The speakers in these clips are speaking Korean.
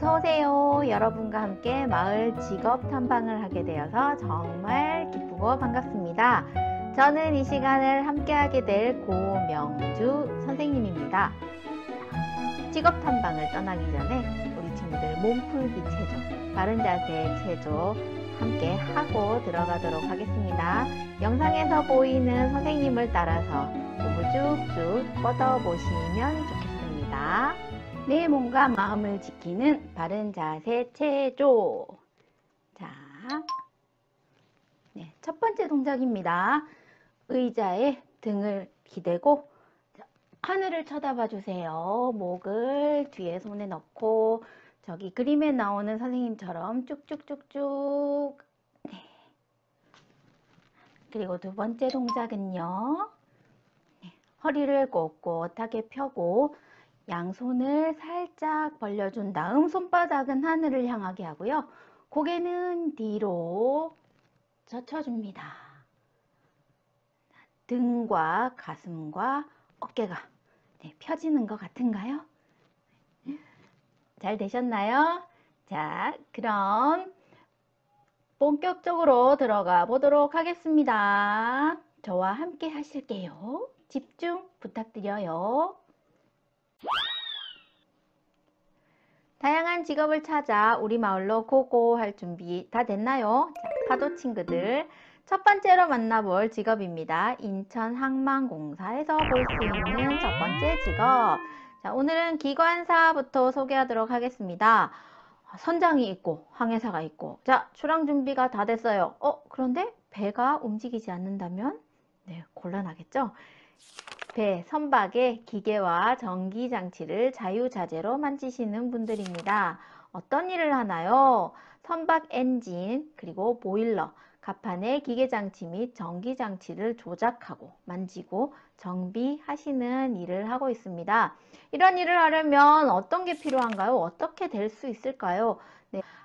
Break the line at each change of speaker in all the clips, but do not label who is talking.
어서오세요. 여러분과 함께 마을 직업 탐방을 하게 되어서 정말 기쁘고 반갑습니다. 저는 이 시간을 함께 하게 될 고명주 선생님입니다. 직업 탐방을 떠나기 전에 우리 친구들 몸풀기 체조, 바른 자세 체조 함께 하고 들어가도록 하겠습니다. 영상에서 보이는 선생님을 따라서 몸을 쭉쭉 뻗어보시면 좋겠습니다. 내 몸과 마음을 지키는 바른 자세 체조. 자, 첫 번째 동작입니다. 의자에 등을 기대고 하늘을 쳐다봐 주세요. 목을 뒤에 손에 넣고 저기 그림에 나오는 선생님처럼 쭉쭉쭉쭉. 네. 그리고 두 번째 동작은요. 허리를 꼿꼿하게 펴고 양손을 살짝 벌려준 다음 손바닥은 하늘을 향하게 하고요. 고개는 뒤로 젖혀줍니다. 등과 가슴과 어깨가 펴지는 것 같은가요? 잘 되셨나요? 자, 그럼 본격적으로 들어가 보도록 하겠습니다. 저와 함께 하실게요. 집중 부탁드려요. 다양한 직업을 찾아 우리 마을로 고고 할 준비 다 됐나요? 자, 파도 친구들, 첫 번째로 만나볼 직업입니다. 인천항만공사에서 볼 수 있는 첫 번째 직업. 자, 오늘은 기관사부터 소개하도록 하겠습니다. 선장이 있고 항해사가 있고, 자, 출항 준비가 다 됐어요. 그런데 배가 움직이지 않는다면 곤란하겠죠? 배 선박의 기계와 전기장치를 자유자재로 만지시는 분들입니다. 어떤 일을 하나요? 선박 엔진, 그리고 보일러, 갑판의 기계장치 및 전기장치를 조작하고 만지고 정비하시는 일을 하고 있습니다. 이런 일을 하려면 어떤 게 필요한가요? 어떻게 될 수 있을까요?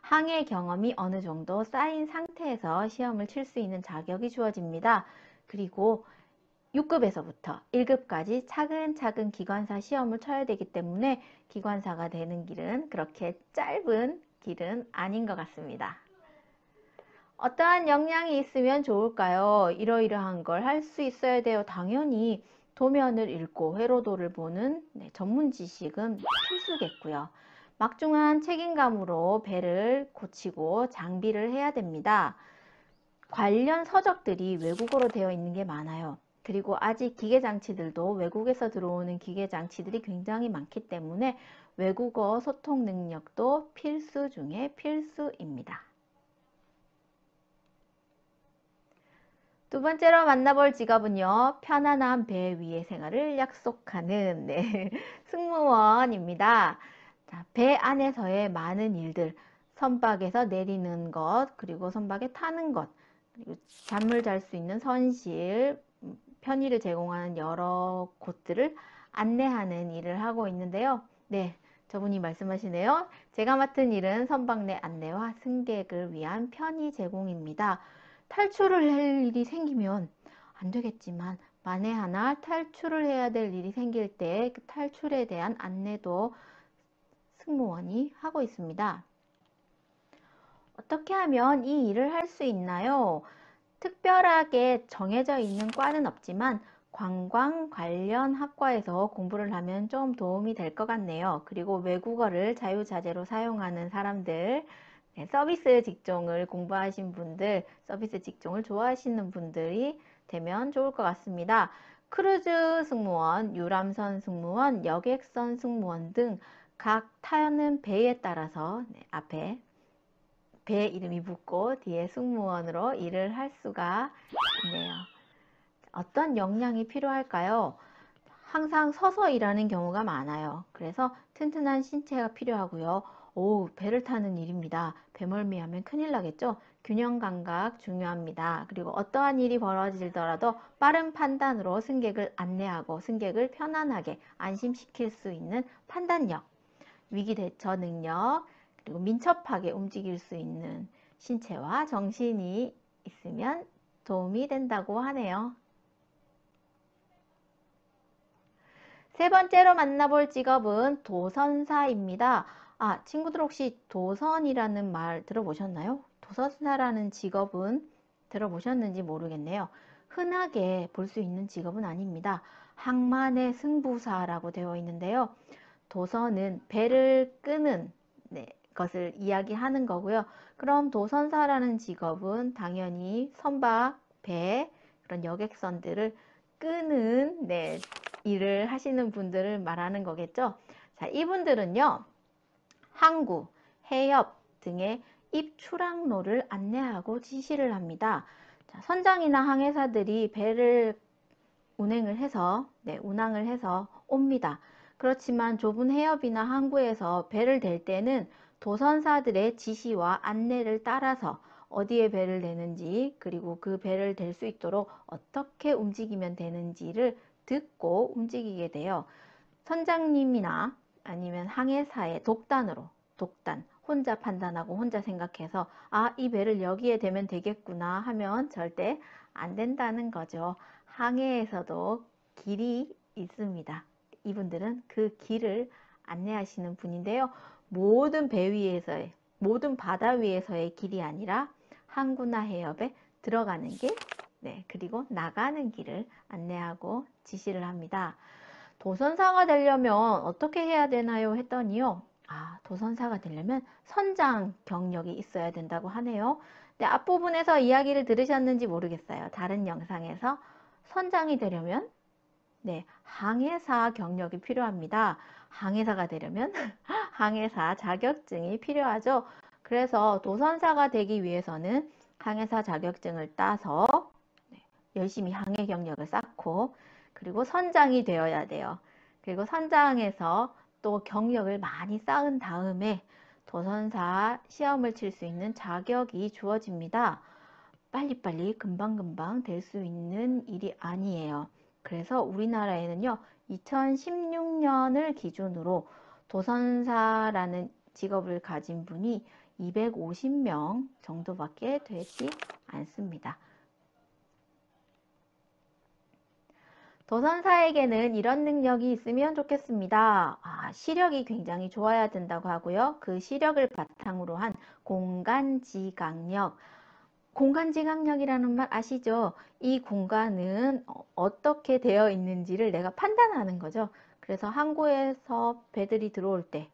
항해 경험이 어느 정도 쌓인 상태에서 시험을 칠 수 있는 자격이 주어집니다. 그리고 6급에서부터 1급까지 차근차근 기관사 시험을 쳐야 되기 때문에 기관사가 되는 길은 그렇게 짧은 길은 아닌 것 같습니다. 어떠한 역량이 있으면 좋을까요? 이러이러한 걸 할 수 있어야 돼요. 당연히 도면을 읽고 회로도를 보는 전문 지식은 필수겠고요. 막중한 책임감으로 배를 고치고 장비를 해야 됩니다. 관련 서적들이 외국어로 되어 있는 게 많아요. 그리고 아직 기계장치들도 외국에서 들어오는 기계장치들이 굉장히 많기 때문에 외국어 소통 능력도 필수 중에 필수입니다. 두 번째로 만나볼 직업은요. 편안한 배 위의 생활을 약속하는 승무원입니다. 자, 배 안에서의 많은 일들, 선박에서 내리는 것, 그리고 선박에 타는 것, 그리고 잠을 잘 수 있는 선실, 편의를 제공하는 여러 곳들을 안내하는 일을 하고 있는데요. 저분이 말씀하시네요. 제가 맡은 일은 선박 내 안내와 승객을 위한 편의 제공입니다. 탈출을 할 일이 생기면 안 되겠지만 만에 하나 탈출을 해야 될 일이 생길 때 그 탈출에 대한 안내도 승무원이 하고 있습니다. 어떻게 하면 이 일을 할 수 있나요? 특별하게 정해져 있는 과는 없지만 관광 관련 학과에서 공부를 하면 좀 도움이 될 것 같네요. 그리고 외국어를 자유자재로 사용하는 사람들, 서비스 직종을 공부하신 분들, 서비스 직종을 좋아하시는 분들이 되면 좋을 것 같습니다. 크루즈 승무원, 유람선 승무원, 여객선 승무원 등 각 타는 배에 따라서 앞에 배 이름이 붙고 뒤에 승무원으로 일을 할 수가 있네요. 어떤 역량이 필요할까요? 항상 서서 일하는 경우가 많아요. 그래서 튼튼한 신체가 필요하고요. 배를 타는 일입니다. 배멀미하면 큰일 나겠죠? 균형 감각 중요합니다. 그리고 어떠한 일이 벌어지더라도 빠른 판단으로 승객을 안내하고 승객을 편안하게 안심시킬 수 있는 판단력, 위기 대처 능력, 그리고 민첩하게 움직일 수 있는 신체와 정신이 있으면 도움이 된다고 하네요. 세 번째로 만나볼 직업은 도선사입니다. 친구들 혹시 도선이라는 말 들어보셨나요? 도선사라는 직업은 들어보셨는지 모르겠네요. 흔하게 볼 수 있는 직업은 아닙니다. 항만의 승부사라고 되어 있는데요. 도선은 배를 끄는 것을 이야기하는 거고요. 그럼 도선사라는 직업은 당연히 선박, 배, 그런 여객선들을 끄는 일을 하시는 분들을 말하는 거겠죠. 자, 이분들은요. 항구, 해협 등의 입출항로를 안내하고 지시를 합니다. 자, 선장이나 항해사들이 배를 운항을 해서 옵니다. 그렇지만 좁은 해협이나 항구에서 배를 댈 때는 도선사들의 지시와 안내를 따라서 어디에 배를 대는지, 그리고 그 배를 댈 수 있도록 어떻게 움직이면 되는지를 듣고 움직이게 돼요. 선장님이나 아니면 항해사의 독단, 혼자 판단하고 혼자 생각해서 이 배를 여기에 대면 되겠구나 하면 절대 안 된다는 거죠. 항해에서도 길이 있습니다. 이분들은 그 길을 안내하시는 분인데요. 모든 모든 바다 위에서의 길이 아니라 항구나 해협에 들어가는 길, 그리고 나가는 길을 안내하고 지시를 합니다. 도선사가 되려면 어떻게 해야 되나요? 했더니요. 도선사가 되려면 선장 경력이 있어야 된다고 하네요. 근데 앞부분에서 이야기를 들으셨는지 모르겠어요. 다른 영상에서 선장이 되려면 항해사 경력이 필요합니다. 항해사가 되려면 항해사 자격증이 필요하죠. 그래서 도선사가 되기 위해서는 항해사 자격증을 따서 열심히 항해 경력을 쌓고 그리고 선장이 되어야 돼요. 그리고 선장에서 또 경력을 많이 쌓은 다음에 도선사 시험을 칠 수 있는 자격이 주어집니다. 빨리빨리 금방금방 될 수 있는 일이 아니에요. 그래서 우리나라에는요, 2016년을 기준으로 도선사라는 직업을 가진 분이 250명 정도밖에 되지 않습니다. 도선사에게는 이런 능력이 있으면 좋겠습니다. 시력이 굉장히 좋아야 된다고 하고요. 그 시력을 바탕으로 한 공간지각력. 공간지각력이라는 말 아시죠? 이 공간은 어떻게 되어 있는지를 내가 판단하는 거죠. 그래서 항구에서 배들이 들어올 때,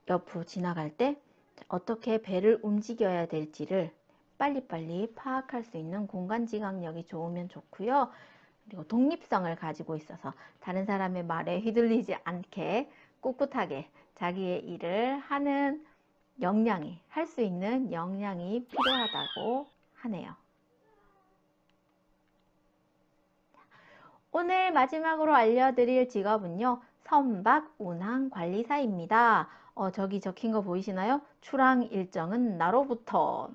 옆으로 지나갈 때 어떻게 배를 움직여야 될지를 빨리빨리 파악할 수 있는 공간지각력이 좋으면 좋고요. 그리고 독립성을 가지고 있어서 다른 사람의 말에 휘둘리지 않게 꿋꿋하게 자기의 일을 하는 할 수 있는 역량이 필요하다고 하네요. 오늘 마지막으로 알려드릴 직업은요. 선박 운항 관리사입니다. 저기 적힌 거 보이시나요? 출항 일정은 나로부터.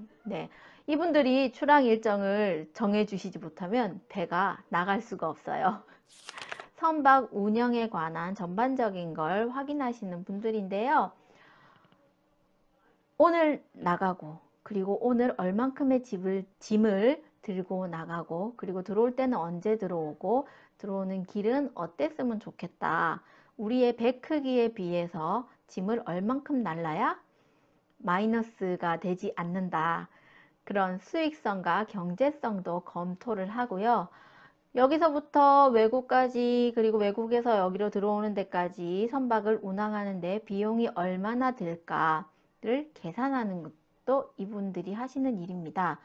이분들이 출항 일정을 정해주시지 못하면 배가 나갈 수가 없어요. 선박 운영에 관한 전반적인 걸 확인하시는 분들인데요. 오늘 나가고 그리고 오늘 얼만큼의 짐을 들고 나가고 그리고 들어올 때는 언제 들어오고 들어오는 길은 어땠으면 좋겠다. 우리의 배 크기에 비해서 짐을 얼만큼 날라야 마이너스가 되지 않는다. 그런 수익성과 경제성도 검토를 하고요. 여기서부터 외국까지 그리고 외국에서 여기로 들어오는 데까지 선박을 운항하는 데 비용이 얼마나 들까를 계산하는 것도 이분들이 하시는 일입니다.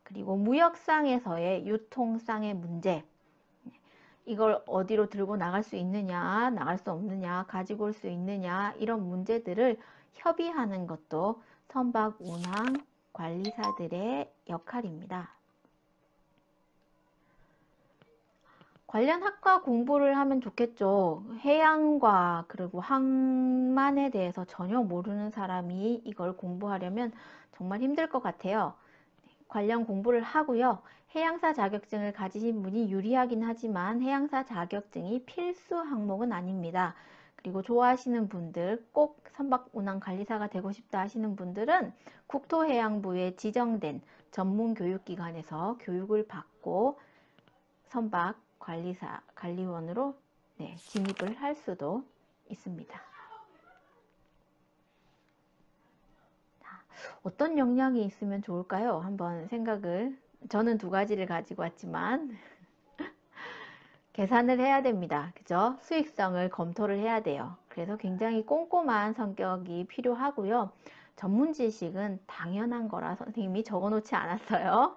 그리고 무역상에서의 유통상의 문제, 이걸 어디로 들고 나갈 수 있느냐, 나갈 수 없느냐, 가지고 올 수 있느냐, 이런 문제들을 협의하는 것도 선박 운항 관리사들의 역할입니다. 관련 학과 공부를 하면 좋겠죠. 해양과 그리고 항만에 대해서 전혀 모르는 사람이 이걸 공부하려면 정말 힘들 것 같아요. 관련 공부를 하고요. 해양사 자격증을 가지신 분이 유리하긴 하지만 해양사 자격증이 필수 항목은 아닙니다. 그리고 좋아하시는 분들, 꼭 선박 운항 관리사가 되고 싶다 하시는 분들은 국토해양부에 지정된 전문 교육기관에서 교육을 받고 선박 관리원으로 진입을 할 수도 있습니다. 어떤 역량이 있으면 좋을까요? 한번 저는 두 가지를 가지고 왔지만 계산을 해야 됩니다. 그죠? 수익성을 검토를 해야 돼요. 그래서 굉장히 꼼꼼한 성격이 필요하고요. 전문 지식은 당연한 거라 선생님이 적어 놓지 않았어요.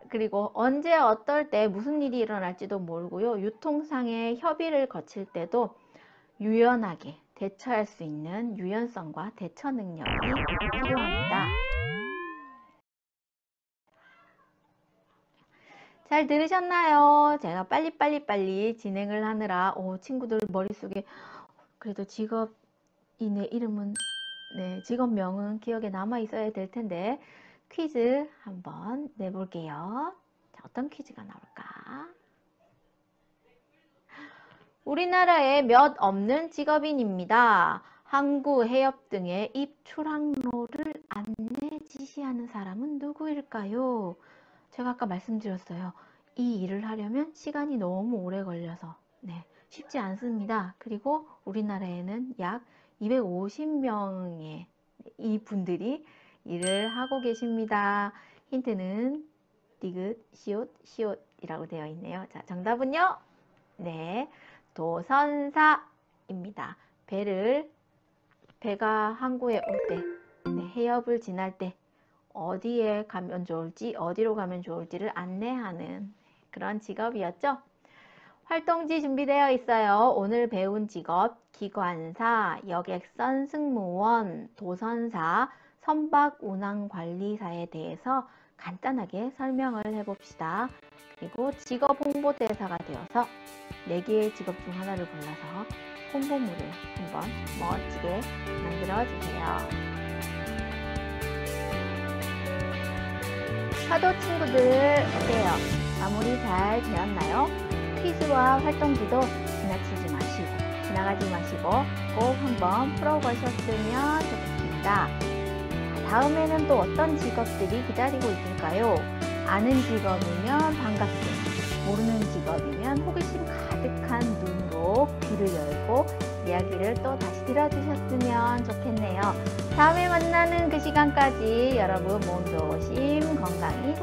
그리고 언제 어떨 때 무슨 일이 일어날지도 모르고요. 유통상의 협의를 거칠 때도 유연하게 대처할 수 있는 유연성과 대처 능력이 필요합니다. 잘 들으셨나요? 제가 빨리 진행을 하느라 친구들 머릿속에 그래도 직업인의 이름은 직업명은 기억에 남아 있어야 될 텐데 퀴즈 한번 내볼게요. 자, 어떤 퀴즈가 나올까? 우리나라에 몇 없는 직업인입니다. 항구, 해협 등의 입출항로를 안내 지시하는 사람은 누구일까요? 제가 아까 말씀드렸어요. 이 일을 하려면 시간이 너무 오래 걸려서 쉽지 않습니다. 그리고 우리나라에는 약 250명의 이 분들이 일을 하고 계십니다. 힌트는 디귿, 시옷, 시옷이라고 되어 있네요. 자, 정답은요? 네, 도선사입니다. 배가 항구에 올 때, 해협을 지날 때 어디에 가면 좋을지, 어디로 가면 좋을지를 안내하는 그런 직업이었죠. 활동지 준비되어 있어요. 오늘 배운 직업, 기관사, 여객선 승무원, 도선사, 선박 운항관리사에 대해서 간단하게 설명을 해봅시다. 그리고 직업 홍보대사가 되어서 4개의 직업 중 하나를 골라서 홍보물을 한번 멋지게 만들어주세요. 파도 친구들 어때요? 마무리 잘 되었나요? 퀴즈와 활동지도 지나가지 마시고 꼭 한번 풀어보셨으면 좋겠습니다. 다음에는 또 어떤 직업들이 기다리고 있을까요? 아는 직업이면 반갑게, 모르는 직업이면 호기심 가득한 눈으로 귀를 열고 이야기를 또 다시 들어주셨으면 좋겠네요. 다음에 만나는 그 시간까지 여러분 몸 조심, 건강히